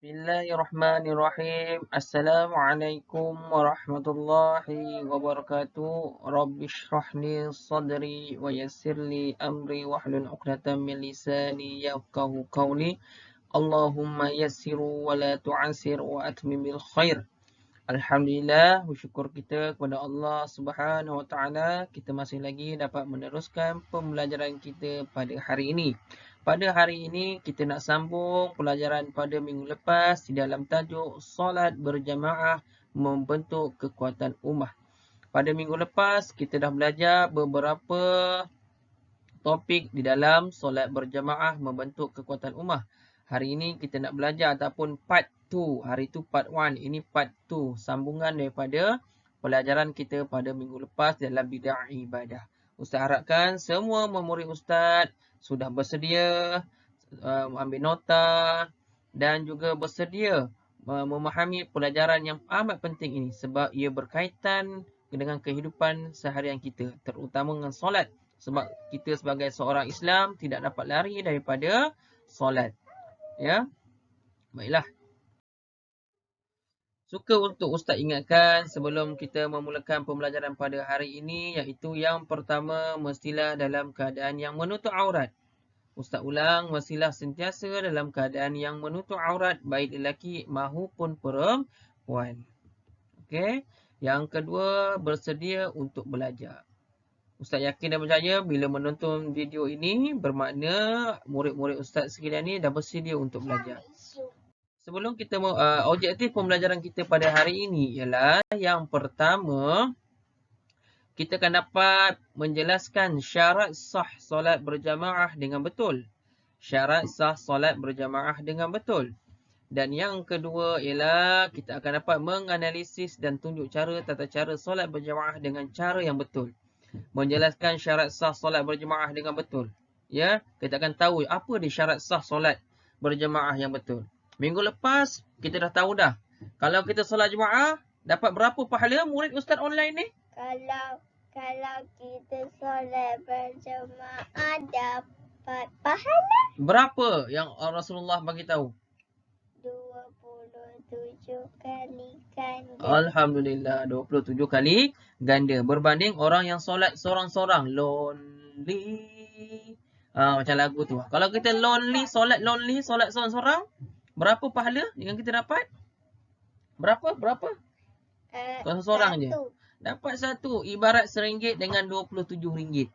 Bismillahirrahmanirrahim. Assalamualaikum warahmatullahi wabarakatuh. Rabbi shrah li sadri wa yassir li amri wahlul 'uqdatam min lisani yafqahu qawli. Allahumma yassiru wa la tu'assir wa atmimil khair. Alhamdulillah, bersyukur kita kepada Allah Subhanahu Wa Taala, kita masih lagi dapat meneruskan pembelajaran kita pada hari ini. Pada hari ini kita nak sambung pelajaran pada minggu lepas di dalam tajuk solat berjamaah membentuk kekuatan ummah. Pada minggu lepas kita dah belajar beberapa topik di dalam solat berjamaah membentuk kekuatan ummah. Hari ini kita nak belajar ataupun part 2. Hari itu part 1. Ini part 2. Sambungan daripada pelajaran kita pada minggu lepas dalam bidang ibadah. Ustaz harapkan semua memurid Ustaz sudah bersedia ambil nota dan juga bersedia memahami pelajaran yang amat penting ini. Sebab ia berkaitan dengan kehidupan seharian kita. Terutama dengan solat. Sebab kita sebagai seorang Islam tidak dapat lari daripada solat. Ya, baiklah. Suka untuk Ustaz ingatkan sebelum kita memulakan pembelajaran pada hari ini, iaitu yang pertama, mestilah dalam keadaan yang menutup aurat. Ustaz ulang, mestilah sentiasa dalam keadaan yang menutup aurat, baik lelaki maupun perempuan. Okey. Yang kedua, bersedia untuk belajar. Ustaz yakin dan percaya bila menonton video ini bermakna murid-murid Ustaz sekalian ni dah bersedia untuk belajar. Sebelum kita objektif pembelajaran kita pada hari ini ialah yang pertama, kita akan dapat menjelaskan syarat sah solat berjamaah dengan betul. Syarat sah solat berjamaah dengan betul. Dan yang kedua ialah kita akan dapat menganalisis dan tunjuk cara tata cara solat berjamaah dengan cara yang betul. Menjelaskan syarat sah solat berjemaah dengan betul. Ya, kita akan tahu apa dia syarat sah solat berjemaah yang betul. Minggu lepas kita dah tahu dah. Kalau kita solat jemaah dapat berapa pahala murid Ustaz online ni? Kalau kita solat berjemaah dapat pahala Berapa yang Rasulullah bagi tahu? 27 kali ganda. Alhamdulillah, 27 kali ganda berbanding orang yang solat sorang-sorang, lonely. Macam lagu tu. Kalau kita lonely, solat sorang-sorang, berapa pahala yang kita dapat? Berapa? Sorang-sorang je. Dapat satu, ibarat RM1 dengan RM27.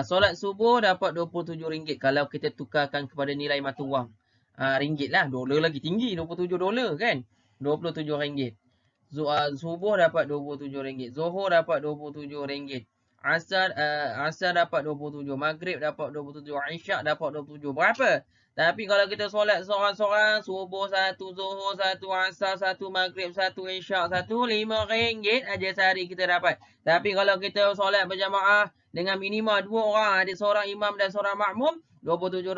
Solat subuh dapat RM27 kalau kita tukarkan kepada nilai mata wang. Ringgit lah, dolar lagi tinggi, $27 kan? RM27. Subuh dapat RM27. Zuhur dapat RM27. Asar dapat RM27. Maghrib dapat RM27. Isyak dapat RM27. Berapa? Tapi kalau kita solat seorang-seorang, subuh satu, zuhur satu, asar satu, maghrib satu, isyak satu, RM5 aja sehari kita dapat. Tapi kalau kita solat berjamaah dengan minima 2 orang, ada seorang imam dan seorang makmum, 27,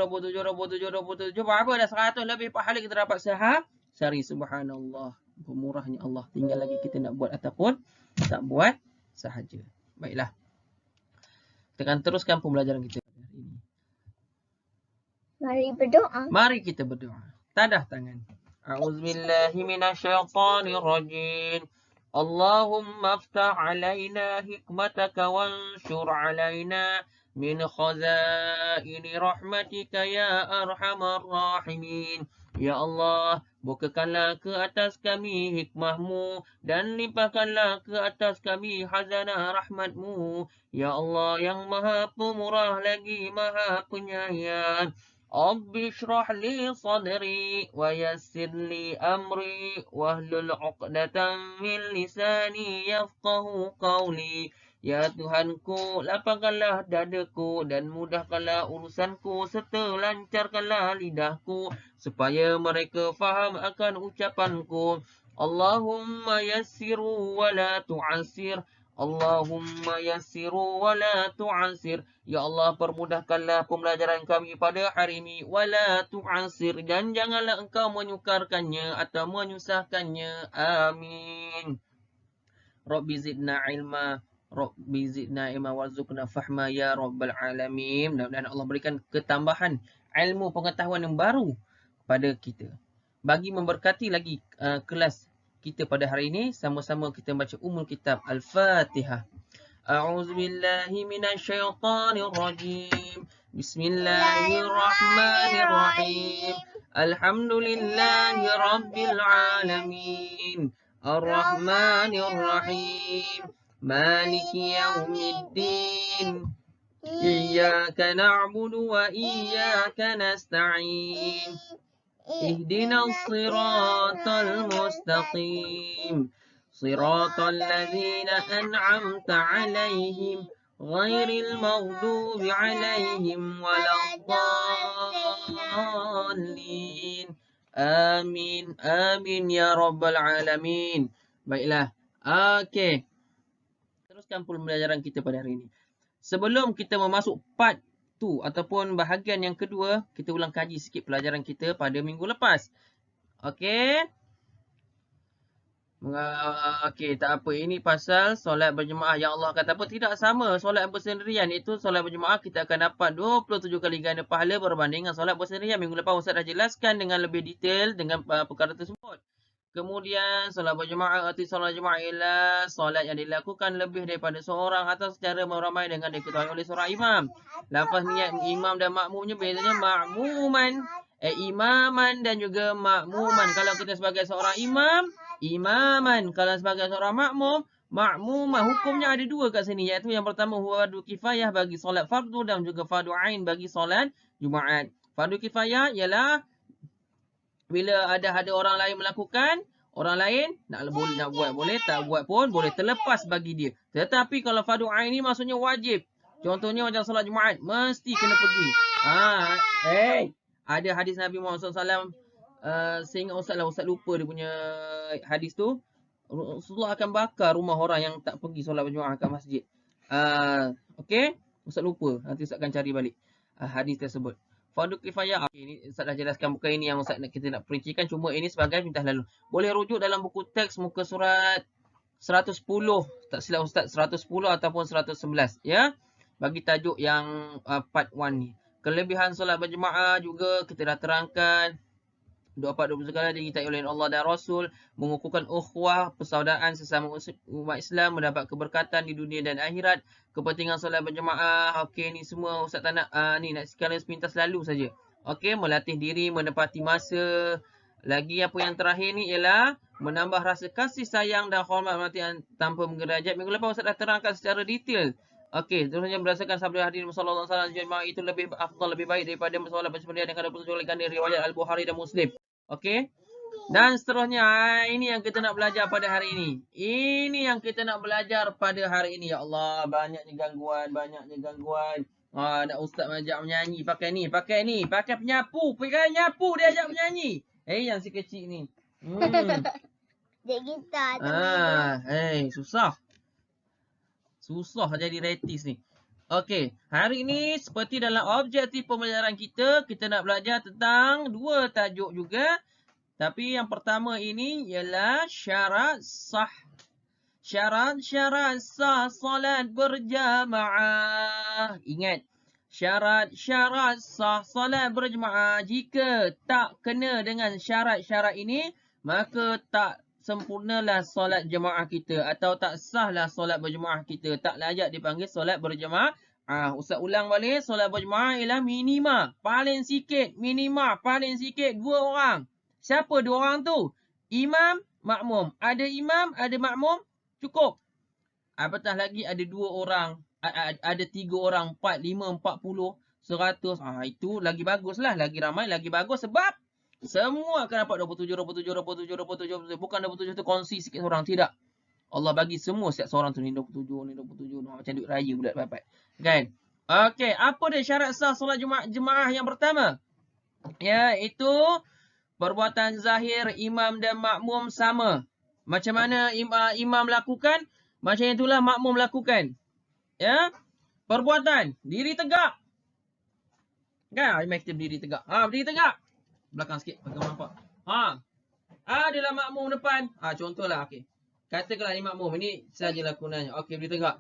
berapa dah? 100 lebih pahala kita dapat sehari. Subhanallah, pemurahnya Allah. Tinggal lagi kita nak buat ataupun tak buat sahaja. Baiklah, kita akan teruskan pembelajaran kita hari ini. Mari kita berdoa. Tadah tangan. A'udzubillahi minasyaitonirrajim. Allahumma aftah alaina hikmataka wansyur alaina min khazaini rahmatika ya arhamar rahimin. Ya Allah, bukakanlah ke atas kami hikmahmu dan limpahkanlah ke atas kami khazanah rahmatmu. Ya Allah yang maha pemurah lagi maha penyayang. Rabbi shrah li sadri wa yassir li amri wahlul 'uqdatam min lisani yafqahu qawli. Ya Tuhanku, lapangkanlah dadaku dan mudahkanlah urusanku serta lancarkanlah lidahku supaya mereka faham akan ucapanku. Allahumma yassiru wa la tu'assir. Allahumma yassiru wa la tu'assir. Ya Allah, permudahkanlah pembelajaran kami pada hari ini. Wa la tu'assir. Dan janganlah engkau menyukarkannya atau menyusahkannya. Amin. Rabbi zidna ilma. Rabbi zidna ilma warzuqna fahma ya rabbal alamin. Dan Allah berikan ketambahan ilmu pengetahuan yang baru kepada kita. bagi memberkati lagi kelas kita pada hari ini, sama-sama kita baca Ummul Kitab Al-Fatihah. A'udzu billahi minasyaitonir rajim. Bismillahirrahmanirrahim. Alhamdulillahi rabbil alamin. Ar-Rahmanir Rahim. Maliki yaumiddin. Iyyaka na'budu wa iyyaka nasta'in. Ihdinas siratal mustaqim. Siratal ladzina an'amta 'alaihim ghairil maghdubi 'alaihim waladdallin. Amin. Amin ya rabbal alamin. Baiklah. Okey. Teruskan pembelajaran kita pada hari ini. Sebelum kita memasuk part 2 ataupun bahagian yang kedua, kita ulang kaji sikit pelajaran kita pada minggu lepas. Okey. Okey, tak apa. Ini pasal solat berjemaah. Yang Allah kata apa? Tidak sama solat bersendirian. Itu solat berjemaah kita akan dapat 27 kali ganda pahala berbanding dengan solat bersendirian. Minggu lepas Ustaz dah jelaskan dengan lebih detail dengan perkara tersebut. Kemudian solat berjemaah, arti solat jemaah ialah solat yang dilakukan lebih daripada seorang atau secara meramai dengan diketahui oleh seorang imam. Lafaz niat imam dan makmumnya bezanya makmuman, imaman dan juga makmuman. Kalau kita sebagai seorang imam, imaman. Kalau sebagai seorang makmum, makmumah. Hukumnya ada dua kat sini, iaitu yang pertama fardu kifayah bagi solat fardu dan juga fardu ain bagi solat Jumaat. Fardu kifayah ialah bila ada orang lain melakukan, orang lain nak buat boleh, tak buat pun boleh, terlepas bagi dia. Tetapi kalau fardu ain ni maksudnya wajib. Contohnya macam solat Jumaat, mesti kena pergi. Ada hadis Nabi Muhammad SAW, saya ingat Ustaz lupa dia punya hadis tu. Rasulullah akan bakar rumah orang yang tak pergi solat berjemaah kat masjid. Okey, Ustaz lupa. Nanti Ustaz akan cari balik hadis tersebut. Fardu kifayah. Okay, ini Ustaz dah jelaskan, bukan ini yang Ustaz kita nak perincikan, cuma ini sebagai pintas lalu. Boleh rujuk dalam buku teks muka surat 110, tak silap Ustaz, 110 ataupun 111 ya. Bagi tajuk yang part 1 ni. Kelebihan solat berjemaah juga kita dah terangkan. 24 segala dicintai oleh Allah dan Rasul, mengukuhkan ukhuwah, persaudaraan sesama umat Islam, mendapat keberkatan di dunia dan akhirat, kepentingan solat berjemaah. Okey, ni semua Ustaz tak nak ni nak sekalian sepintas lalu saja. Okey, melatih diri, menepati masa. Lagi apa yang terakhir ni ialah menambah rasa kasih sayang dan hormat mati tanpa menggerajat. Minggu lepas Ustaz dah terangkan secara detail. Okey, terusnya berdasarkan sabda hadirin sallallahu alaihi wasallam, jemaah itu lebih afdal, lebih baik daripada solat bersendirian dengan 27 kali riwayat Al-Bukhari dan Muslim. Okey. Dan seterusnya, ini yang kita nak belajar pada hari ini. Ini yang kita nak belajar pada hari ini. Ya Allah, banyaknya gangguan. Nak Ustaz ajak menyanyi. Pakai ni. Pakai penyapu. Pakai nyapu dia ajak menyanyi. Yang si kecil ni. Dia gitar. Susah. Susah jadi retis ni. Okey, hari ini seperti dalam objektif pembelajaran kita nak belajar tentang dua tajuk juga. Tapi yang pertama ini ialah syarat sah. Syarat-syarat sah solat berjamaah. Ingat, syarat-syarat sah solat berjamaah. Jika tak kena dengan syarat-syarat ini, maka tak sempurnalah solat jemaah kita atau tak sahlah solat berjemaah kita. Tak layak dipanggil solat berjemaah. Ustaz ulang balik, solat berjemaah ialah minima, paling sikit, dua orang. Siapa dua orang tu? Imam, makmum. Ada imam, ada makmum, cukup. Apatah lagi ada dua orang, ada 3 orang, 4, 5, 40, 100. Itu lagi baguslah, lagi ramai, lagi bagus sebab semua akan dapat 27. Bukan 27 tu kongsi sikit seorang. Tidak. Allah bagi semua setiap seorang tu ni 27. Macam duit raya pula dapat. Kan? Okey. Apa dia syarat sah solat jemaah yang pertama? Iaitu perbuatan zahir imam dan makmum sama. Macam mana imam lakukan, macam itulah makmum lakukan. Ya? Perbuatan. Diri tegak. Kan? Imam kita berdiri tegak. Berdiri tegak. Belakang sikit bagi orang nampak. Adalah makmum depan. Contohlah, okey. Katakanlah ni makmum, ini sajalah gunanya. Okey, berdiri tegak.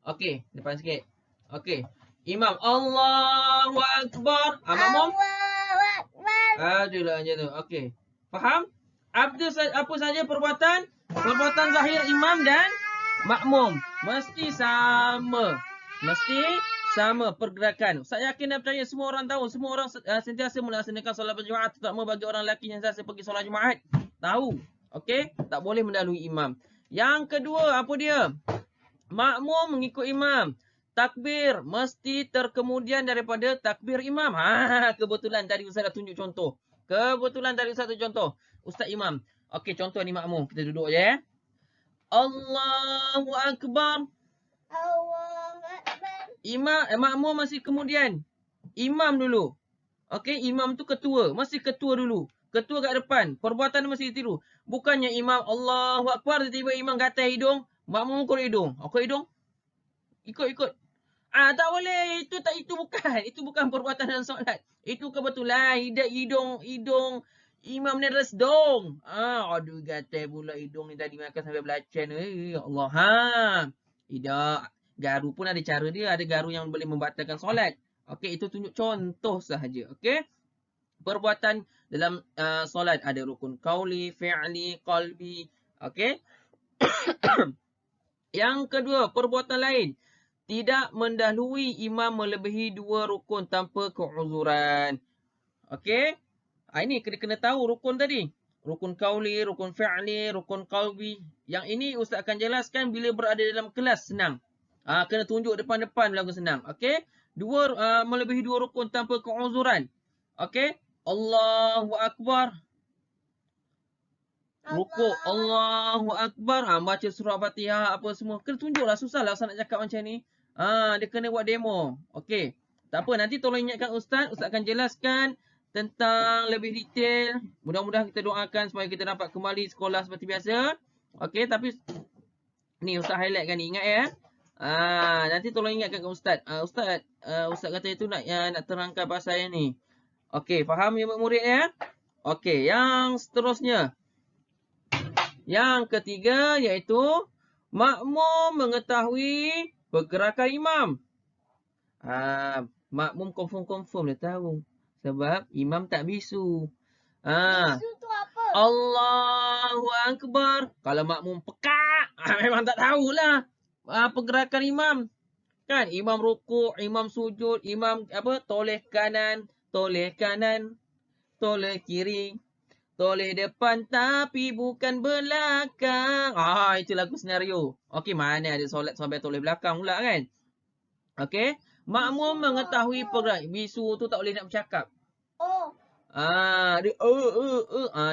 Okey, depan sikit. Okey. Imam Allahu Akbar. Makmum? Allahu Akbar. Adalah macam tu. Okey. Faham? Apa saja perbuatan? Perbuatan zahir imam dan makmum. Mesti sama. Mesti sama pergerakan. Saya yakin dan percaya semua orang tahu. Semua orang sentiasa melaksanakan solat berjemaah. Terutama bagi orang lelaki yang sentiasa pergi solat Jumaat. Tahu. Okey? Tak boleh mendahului imam. Yang kedua, apa dia? Makmum mengikut imam. Takbir mesti terkemudian daripada takbir imam. Kebetulan tadi Ustaz dah tunjuk contoh. Kebetulan tadi Ustaz tunjuk contoh. Ustaz imam. Okey, contoh ni makmum. Kita duduk je ya. Allahu Akbar. Allahu Akbar. Makmum masih kemudian. Imam dulu. Okey, imam tu ketua. Masih ketua dulu. Ketua kat depan. Perbuatan mesti ditiru. Bukannya imam Allahu Akbar, tiba-tiba imam gatal hidung. Makmum ukur hidung. Ukur hidung. Ikut. Tak boleh. Itu bukan. Itu bukan perbuatan dalam solat. Itu kebetulan hidung imam ni resdung. Aduh gatal pula hidung ni tadi makan sampai belacan. Ya Allah. Tidak. Garu pun ada cara dia. Ada garu yang boleh membatalkan solat. Okey, itu tunjuk contoh sahaja. Okey. Perbuatan dalam solat ada rukun qauli, fi'li, qalbi. Okey. Yang kedua, perbuatan lain. Tidak mendahului imam melebihi 2 rukun tanpa keuzuran. Okey. Ini kena tahu rukun tadi. Rukun qauli, rukun fi'li, rukun qalbi. Yang ini Ustaz akan jelaskan bila berada dalam kelas senang. Kena tunjuk depan-depan berlaku senang. Okey. Melebihi 2 rukun tanpa keuzuran. Okey. Allahu Akbar. Rukuk. Allahu Akbar. Baca surah Fatihah apa semua. Kena tunjuklah. Susahlah Ustaz nak cakap macam ni. Dia kena buat demo. Okey. Tak apa. Nanti tolong ingatkan Ustaz. Ustaz akan jelaskan tentang lebih detail. Mudah-mudahan kita doakan supaya kita dapat kembali sekolah seperti biasa. Okey. Tapi ni Ustaz highlightkan ni. Ingat ya. Nanti tolong ingatkan ke Ustaz. Ustaz kata itu nak terangkan pasal yang ni. Okey. Faham ya murid ya? Okey. Yang seterusnya. Yang ketiga iaitu makmum mengetahui pergerakan imam. Makmum confirm dia tahu. Sebab imam tak bisu. Bisu tu apa? Allahu Akbar. Kalau makmum pekak, memang tak tahulah pergerakan imam. Kan imam rukuk, imam sujud, imam toleh kanan, toleh kiri. Toleh depan tapi bukan belakang. Itu lagu senario. Okey, mana ada solat sampai toleh belakang pula kan? Okey. Makmum mengetahui pergerakan. Bisu tu tak boleh nak bercakap.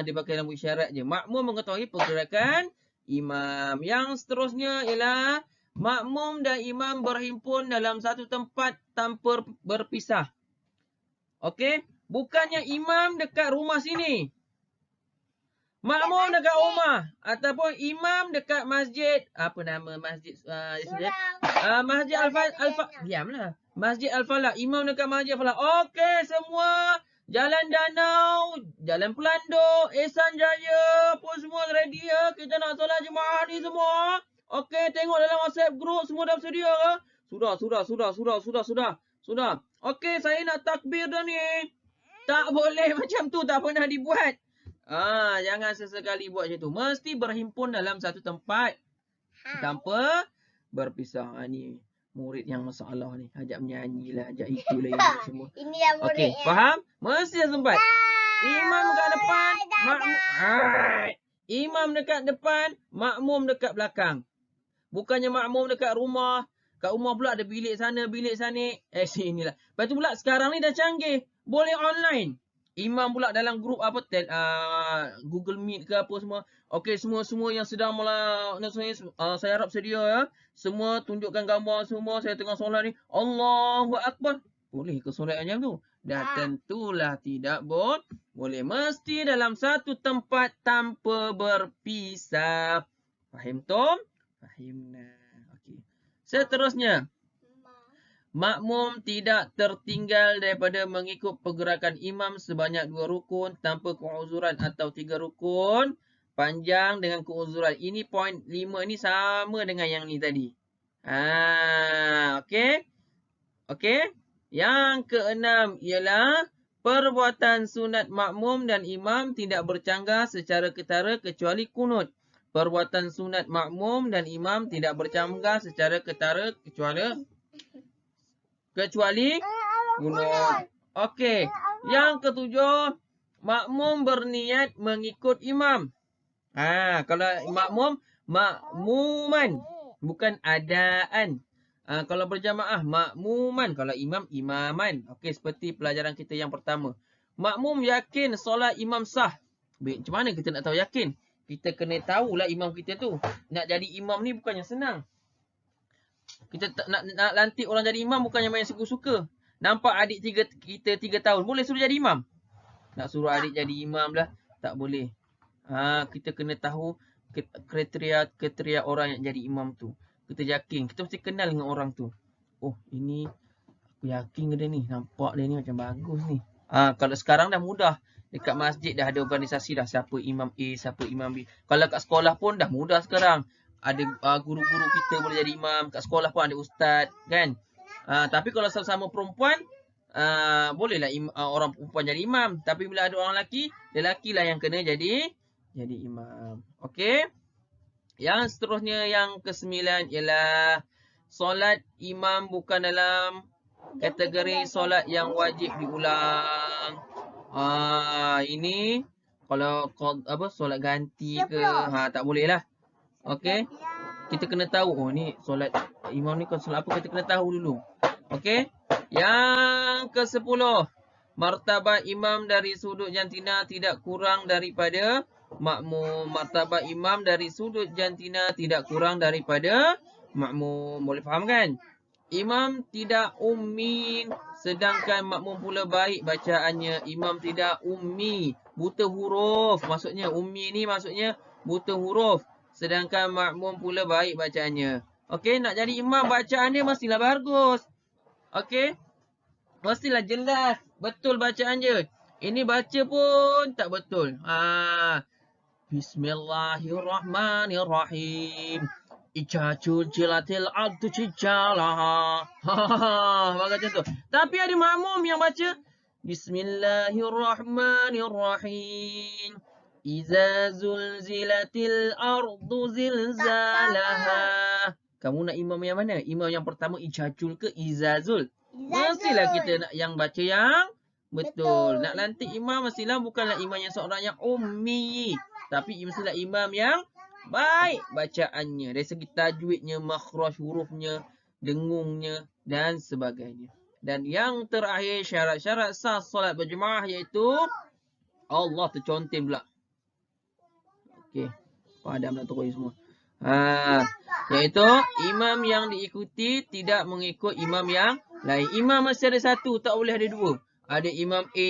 Dia pakai lampu isyarat je. Makmum mengetahui pergerakan imam. Yang seterusnya ialah makmum dan imam berhimpun dalam satu tempat tanpa berpisah. Okey. Bukannya imam dekat rumah sini. Makmum dekat rumah ataupun imam dekat masjid. Apa nama masjid? Masjid Diamlah. Masjid Al-Falah. Imam dekat Masjid Al-Falah. Okey semua. Jalan Danau, Jalan Pelanduk, Ehsan Jaya, apa semua ready ya. Kita nak solat jemaah ni semua. Okey, tengok dalam WhatsApp group semua dah bersedia ke? Sudah. Okey, saya nak takbir dah ni. Tak boleh macam tu, tak pernah dibuat. Jangan sesekali buat macam tu. Mesti berhimpun dalam satu tempat tanpa berpisah. Ni murid yang masalah ni. Ajak menyanyi lah, ajak itulah ini semua. Ini yang murid. Okey, faham? Mesti sempat. Imam dekat depan, imam dekat depan, makmum dekat belakang. Bukannya makmum dekat rumah. Kat rumah pula ada bilik sana, bilik sana. Sinilah. Lepas tu pula sekarang ni dah canggih. Boleh online. Imam pula dalam grup Google Meet ke apa semua. Okey, semua yang sedang saya harap sedia ya. Semua tunjukkan gambar semua. Saya tengah solat ni. Allahu Akbar. Boleh ke solat macam tu? Dah tentulah tidak boleh. Mesti dalam satu tempat tanpa berpisah. Fahim Tom? Fahimna. Okey. Seterusnya. Makmum tidak tertinggal daripada mengikut pergerakan imam sebanyak 2 rukun tanpa keuzuran atau 3 rukun panjang dengan keuzuran. Ini poin 5 ni sama dengan yang ni tadi. Okey. Yang keenam ialah Perbuatan sunat makmum dan imam tidak bercanggah secara ketara kecuali kunut. Perbuatan sunat makmum dan imam tidak bercanggah secara ketara kecuali kunut. Okey. Yang ketujuh, makmum berniat mengikut imam. Kalau makmum, makmuman. Bukan adaan. Kalau berjamaah, makmuman. Kalau imam, imaman. Okey, seperti pelajaran kita yang pertama. Makmum yakin solat imam sah. Macam mana kita nak tahu yakin? Kita kena tahulah imam kita tu. Nak jadi imam ni bukannya senang. Kita nak lantik orang jadi imam bukannya main suka-suka. Nampak adik kita 3 tahun, boleh suruh jadi imam? Nak suruh adik jadi imam lah, tak boleh. Kita kena tahu kriteria orang yang jadi imam tu. Kita yakin, kita mesti kenal dengan orang tu. Oh, ini aku yakin dia ni, nampak dia ni macam bagus ni. Kalau sekarang dah mudah. Dekat masjid dah ada organisasi dah, siapa imam A, siapa imam B. Kalau kat sekolah pun dah mudah sekarang. Ada guru-guru kita boleh jadi imam. Kat sekolah pun ada ustaz, kan? Tapi kalau sama-sama perempuan, bolehlah orang perempuan jadi imam. Tapi bila ada orang lelaki, lelaki lah yang kena jadi imam. Okey. Yang seterusnya, yang ke-9 ialah solat imam bukan dalam kategori solat yang wajib diulang. Ini kalau solat ganti ke, tak boleh lah. Okey. Kita kena tahu, ni solat imam ni kalau solat apa, kita kena tahu dulu. Okey. Yang ke-10, martabat imam dari sudut jantina tidak kurang daripada makmum. Martabat imam dari sudut jantina tidak kurang daripada makmum. Boleh faham kan? Imam tidak ummi, sedangkan makmum pula baik bacaannya. Imam tidak ummi, buta huruf. Maksudnya ummi ni maksudnya buta huruf. Sedangkan makmum pula baik bacaannya. Okey, nak jadi imam bacaan dia mestilah bagus. Okey, mestilah jelas, betul bacaan dia. Ini baca pun tak betul. Bismillahirrahmanirrahim. Icacul cilatil ardu cicalaha. Macam tu. Tapi ada makmum yang baca Bismillahirrahmanirrahim. Iza zulzilatil ardu zilzalaha. Kamu nak imam yang mana? Imam yang pertama icacul ke izazul? Mestilah kita nak yang baca yang betul. Nak lantik imam mestilah bukanlah imam yang seorang yang ummi. Tapi mestilah imam yang baik bacaannya. Dari segi tajwidnya, makhraj hurufnya, dengungnya dan sebagainya. Dan yang terakhir, syarat-syarat sah solat berjemaah iaitu Allah tercontin pula. Okey. Padam nak terus semua. Iaitu imam yang diikuti tidak mengikut imam yang lain. Imam mesti ada satu, tak boleh ada dua. Ada imam A,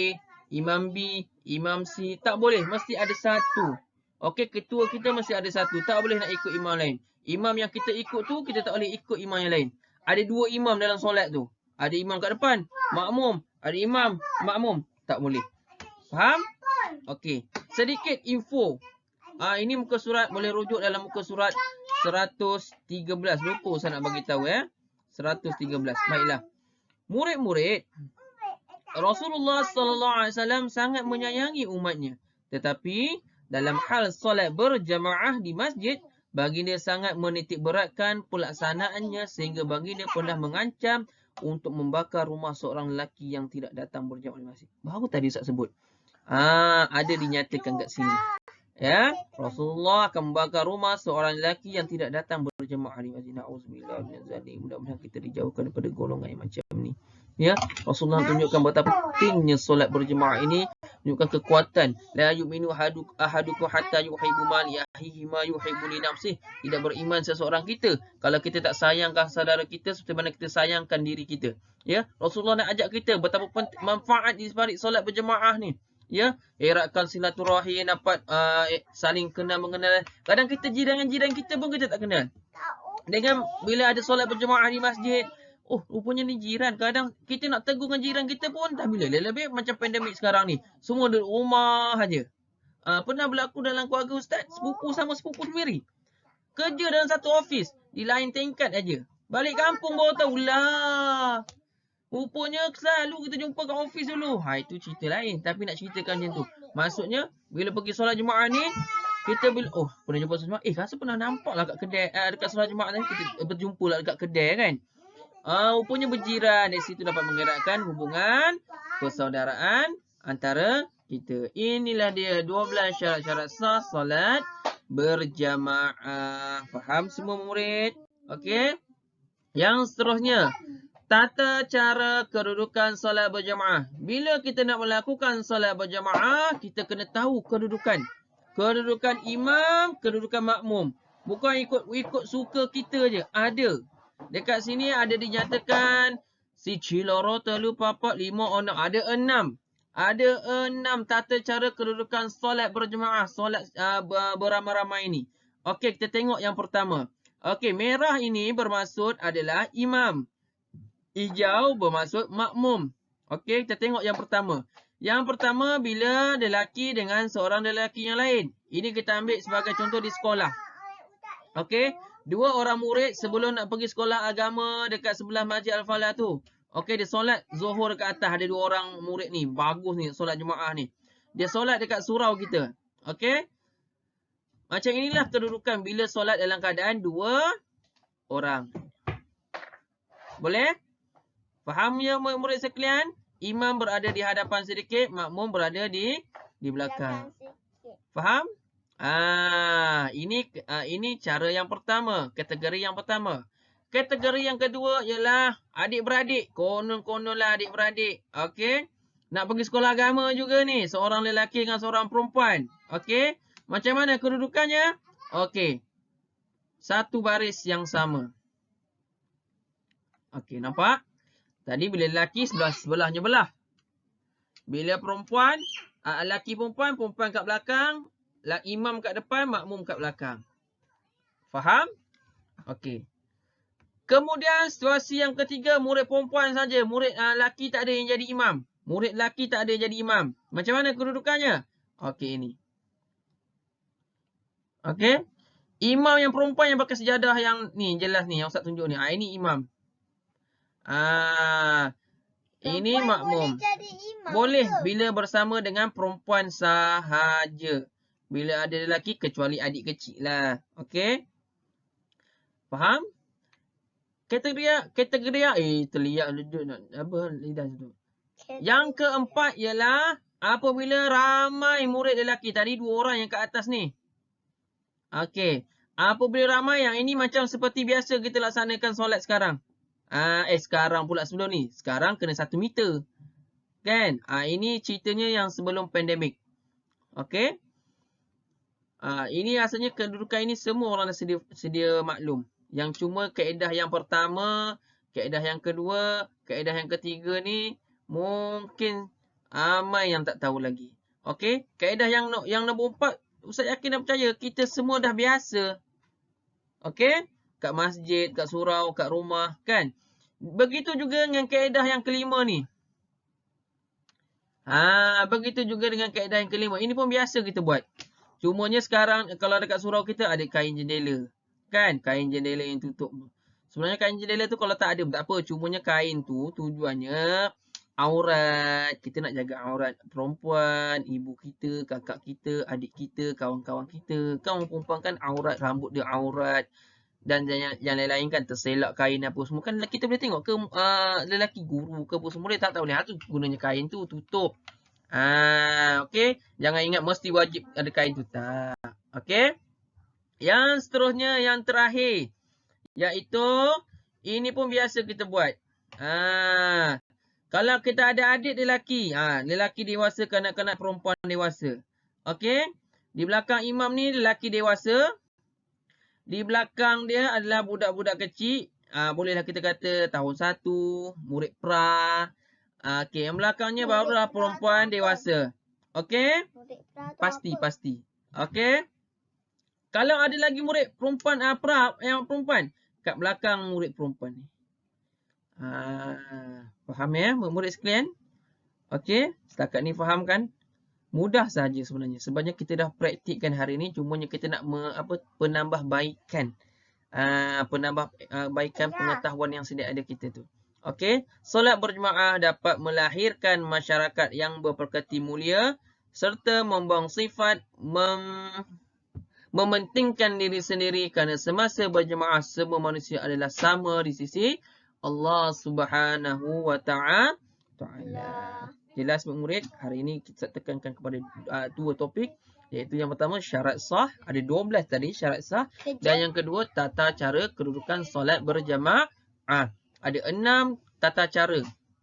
imam B, imam C, tak boleh, mesti ada satu. Okey, ketua kita mesti ada satu, tak boleh nak ikut imam lain. Imam yang kita ikut tu, kita tak boleh ikut imam yang lain. Ada dua imam dalam solat tu. Ada imam kat depan, makmum. Ada imam, makmum. Tak boleh. Faham? Okey. Sedikit info. Ini muka surat, boleh rujuk dalam muka surat 113. Lupa saya nak bagi tahu 113. Baiklah. Murid-murid Rasulullah SAW sangat menyayangi umatnya. Tetapi dalam hal solat berjamaah di masjid, baginda sangat menitik beratkan pelaksanaannya sehingga baginda pernah mengancam untuk membakar rumah seorang lelaki yang tidak datang berjamaah di masjid. Baru tadi Ustaz sebut. Ada dinyatakan kat sini. Ya, Rasulullah akan membakar rumah seorang lelaki yang tidak datang berjemaah di masjid. Na'udzubillah min zalik. Mudah-mudahan kita dijauhkan daripada golongan yang macam ni. Ya, Rasulullah tunjukkan betapa pentingnya solat berjemaah ini, menunjukkan kekuatan. La yu'minu ahadukum hatta yuhibbu ma li akhihi ma yuhibbu li nafsihi. Tidak beriman seseorang kita kalau kita tak sayangkan saudara kita seperti mana kita sayangkan diri kita. Ya, Rasulullah nak ajak kita betapa manfaat di sebalik solat berjemaah ni. Ya, eratkan silaturahim, dapat saling kenal mengenal. Kadang kita jiran kita pun kita tak kenal. Dengan bila ada solat berjemaah di masjid, oh rupanya ni jiran. Kadang kita nak tegur dengan jiran kita pun dah bila. Lebih macam pandemik sekarang ni. Semua duduk rumah aja. Pernah berlaku dalam keluarga ustaz, sepupu sama sepupu sendiri. Kerja dalam satu office, di lain tingkat aja. Balik kampung baru tahu lah. Rupanya selalu kita jumpa kat office dulu. Itu cerita lain. Tapi nak ceritakan macam tu. Maksudnya, bila pergi solat Jumaat ni, kita bila, pernah jumpa solat Jumaat. Rasa pernah nampak lah kat kedai, dekat solat Jumaat ni, kita berjumpa lah dekat kedai kan. Rupanya berjiran. Dari situ dapat menggerakkan hubungan persaudaraan antara kita. Inilah dia 12 syarat-syarat sah solat berjamaah. Faham semua murid? Okey. Yang seterusnya, tata cara kedudukan solat berjamaah. Bila kita nak melakukan solat berjamaah, kita kena tahu kedudukan. Kedudukan imam, kedudukan makmum. Bukan ikut suka kita je. Ada. Dekat sini ada dinyatakan si ciloro telu papat lima orang. Ada 6. Ada 6 tata cara kedudukan solat berjamaah. Solat beramai-ramai ini. Okey, kita tengok yang pertama. Okey, merah ini bermaksud adalah imam. Hijau bermaksud makmum. Okey, kita tengok yang pertama. Yang pertama, bila lelaki dengan seorang lelaki yang lain. Ini kita ambil sebagai contoh di sekolah. Okey, 2 orang murid sebelum nak pergi sekolah agama dekat sebelah Masjid Al-Falah tu. Okey, dia solat Zuhur dekat atas. Ada 2 orang murid ni. Bagus ni solat Jumaah ni. Dia solat dekat surau kita. Okey. Macam inilah kedudukan bila solat dalam keadaan 2 orang. Boleh? Faham ya murid sekalian? Imam berada di hadapan sedikit, makmum berada di belakang. Faham? Ini cara yang pertama, kategori yang pertama. Kategori yang kedua ialah adik-beradik. Konon-kononlah adik-beradik. Okey? Nak pergi sekolah agama juga ni, seorang lelaki dengan seorang perempuan. Okey? Macam mana kedudukannya? Okey. Satu baris yang sama. Okey, nampak? Tadi bila lelaki sebelahnya belah. Bila perempuan, lelaki perempuan kat belakang, imam kat depan, makmum kat belakang. Faham? Okey. Kemudian situasi yang ketiga, murid perempuan saja. Murid lelaki tak ada yang jadi imam. Murid lelaki tak ada yang jadi imam. Macam mana kedudukannya? Okey, ini. Okey. Imam yang perempuan yang pakai sejadah yang ni, jelas ni, yang Ustaz tunjuk ni. Ini imam. Ini makmum. Boleh bila bersama dengan perempuan sahaja. Bila ada lelaki kecuali adik kecil lah. Okey? Faham? Kategori terlihat apa lidah tu. Yang keempat ialah apabila ramai murid lelaki. Tadi 2 orang yang kat atas ni. Okey. Apabila ramai, yang ini macam seperti biasa kita laksanakan solat sekarang. Sekarang pula sebelum ni. Sekarang kena 1 meter. Kan? Ini ceritanya yang sebelum pandemik. Okey? Ini rasanya kedudukan ini semua orang dah sedia maklum. Yang cuma kaedah yang pertama, kaedah yang kedua, kaedah yang ketiga ni mungkin ramai yang tak tahu lagi. Okey? Kaedah yang nombor 4, Ustaz yakin dan percaya kita semua dah biasa. Okey? Kat masjid, kat surau, kat rumah, kan? Begitu juga dengan kaedah yang kelima ni. Begitu juga dengan kaedah yang kelima. Ini pun biasa kita buat. Cumanya sekarang kalau dekat surau kita ada kain jendela. Kan? Kain jendela yang tutup. Sebenarnya kain jendela tu kalau tak ada tak apa. Cumanya kain tu tujuannya aurat. Kita nak jaga aurat perempuan, ibu kita, kakak kita, adik kita, kawan-kawan kita. Kawan perempuan kan aurat, rambut dia aurat. Dan yang lain-lain kan terselak kain apa semua. Kan kita boleh tengok ke lelaki guru ke apa semua. Dia tak boleh. Tu gunanya kain tu tutup. Okey. Jangan ingat mesti wajib ada kain tu. Tak. Okey. Yang seterusnya, yang terakhir. Iaitu, ini pun biasa kita buat. Kalau kita ada adik lelaki. Lelaki dewasa, kanak-kanak perempuan dewasa. Okey. Di belakang imam ni lelaki dewasa. Di belakang dia adalah budak-budak kecil. Bolehlah kita kata tahun 1, murid pra. Okey, yang belakangnya barulah perempuan dewasa. Okey? Pasti. Okey? Kalau ada lagi murid perempuan pra yang perempuan, kat belakang murid perempuan ni. Faham ya murid sekalian? Okey, setakat ni faham kan? Mudah saja sebenarnya. Sebabnya kita dah praktikkan hari ni. Cumanya kita nak penambahbaikan. Penambahbaikan pengetahuan yang sedia ada kita tu. Okey, solat berjemaah dapat melahirkan masyarakat yang berpekerti mulia serta membuang sifat mementingkan diri sendiri kerana semasa berjemaah semua manusia adalah sama di sisi Allah Subhanahu wa Ta'ala. Jelas murid, hari ini kita tekankan kepada dua topik, iaitu yang pertama syarat sah, ada 12 tadi syarat sah, dan yang kedua tata cara kedudukan solat berjemaah. Ada 6 tata cara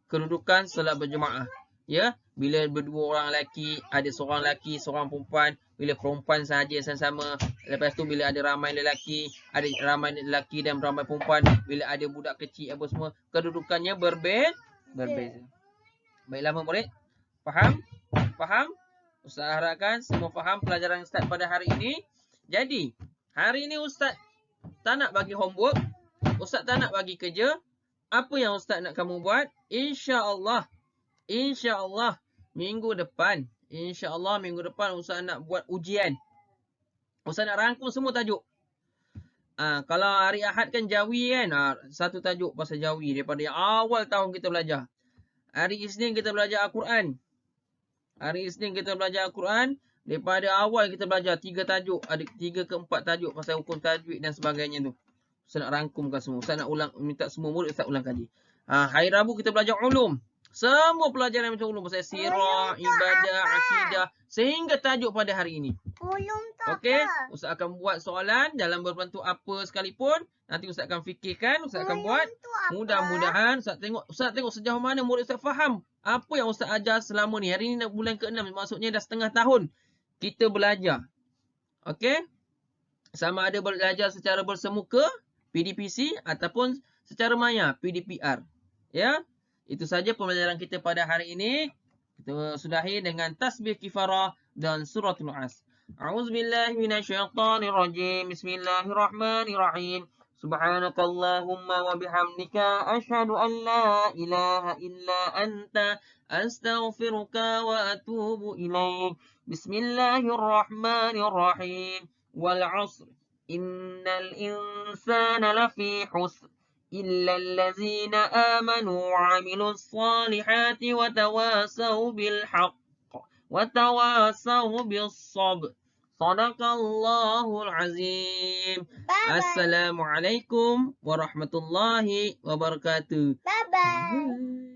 kedudukan solat berjemaah. Ya, bila berdua orang lelaki, ada seorang lelaki, seorang perempuan, bila perempuan sahaja sama-sama. Lepas tu bila ada ramai lelaki, ada ramai lelaki dan ramai perempuan, bila ada budak kecil apa semua, kedudukannya berbeza. Baiklah murid, faham? Faham? Ustaz harapkan semua faham pelajaran Ustaz pada hari ini. Jadi, hari ini Ustaz tak nak bagi homework, Ustaz tak nak bagi kerja. Apa yang Ustaz nak kamu buat? InsyaAllah minggu depan Ustaz nak buat ujian. Ustaz nak rangkum semua tajuk. Kalau hari Ahad kan Jawi kan, satu tajuk pasal Jawi daripada yang awal tahun kita belajar. Hari Isnin kita belajar Al-Quran. Daripada awal kita belajar 3 tajuk, ada 3 ke 4 tajuk pasal hukum tajwid dan sebagainya tu. Ustaz nak rangkumkan semua. Ustaz nak minta semua murid Ustaz ulang kaji. Hari Rabu kita belajar ulum. Semua pelajaran macam ulum pasal sirah, ibadah, akidah sehingga tajuk pada hari ini. Ulum tu okey, apa? Ustaz akan buat soalan dalam berbentuk apa sekalipun. Nanti Ustaz akan fikirkan, Ustaz akan buat. Mudah-mudahan Ustaz tengok sejauh mana murid Ustaz faham apa yang Ustaz ajar selama ni. Hari ni bulan ke-6, maksudnya dah setengah tahun kita belajar. Okey? Sama ada belajar secara bersemuka, PDPC, ataupun secara maya, PDPR. Ya? Itu saja pembelajaran kita pada hari ini. Kita sudahi dengan tasbih kifarah dan suratul As. A'udzubillahi minasyaitonirrajim. Bismillahirrahmanirrahim. Subhanakallahumma wa bihamdika asyhadu an la ilaha illa anta astaghfiruka wa atubu ilaik. Bismillahirrahmanirrahim. Wal 'asr. Innal insana lafi khusr. إلا الذين آمنوا وعملوا الصالحات وتواصوا بالحق وتواصوا بالصبر. صدق الله العظيم. السلام عليكم ورحمة الله وبركاته. Bye bye.